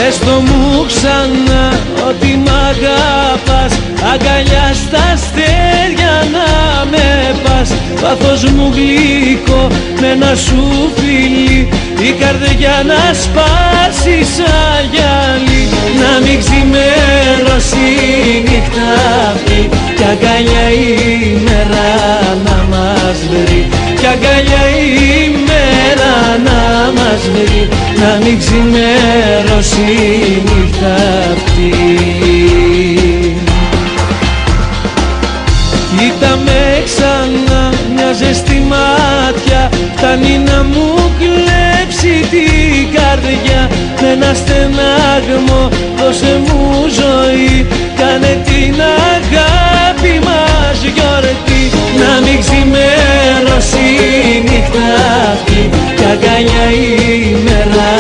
Έστω μου ξανά ότι μ' αγαπάς, αγκαλιά στα αστέρια να με πας. Πάθος μου γλυκό με ένα σου φιλί, η καρδιά να σπάσει σαν γυαλί. Να μην ξημερώσει η νύχτα αυτή, κι αγκαλιά η μέρα να μας βρει, κι αγκαλιά η μέρα να μας βρει. Να μην ξημερώσει η νύχτα αυτή. Κοίτα με ξανά μια ζεστή μάτια, φτάνει να μου κλέψει την καρδιά. Με ένα στενάγμο δώσε μου ζωή, κάνε την αγάπη μας γιορτή. Να μην ξημερώσει η νύχτα αυτή, κι αγκαλιά η μέρα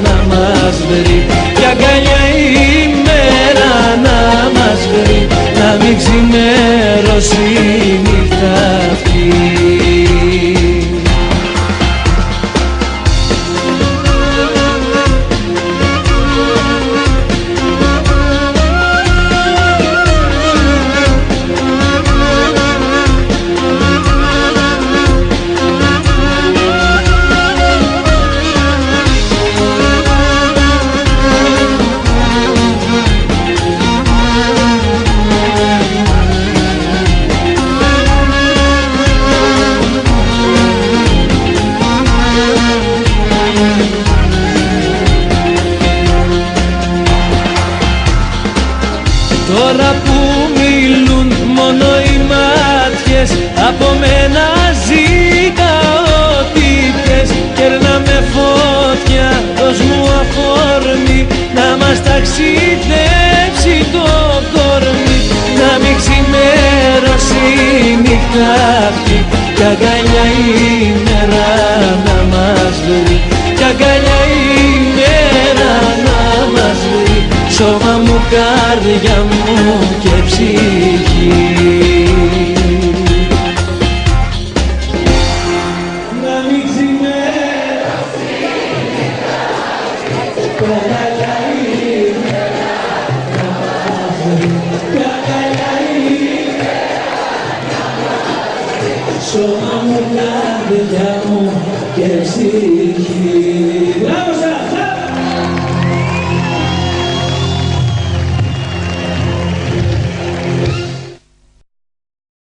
να μας βρει, κι αγκαλιά η μέρα να μας βρει. Να μην ξημερώσει η νύχτα αυτή. Τώρα που μιλούν μόνο οι μάτιες, από μένα ζητάω ό,τι θες. Κέρναμε φωτιά, δώσ' μου αφορμή, να μας ταξιδέψει το κορμί. Να μην ξημερώσει η νύχτα αυτή, κι αγκαλιά η μέρα να μας βρει, κι αγκαλιά η μέρα να μας βρει. Σώμα μου, καρδιά μου και ψυχή. Να μην ξημερώσει η νύχτα αυτή, κι αγκαλιά η μέρα να μας βρει, κι αγκαλιά η μέρα να μας βρει. Σώμα μου, καρδιά μου και ψυχή.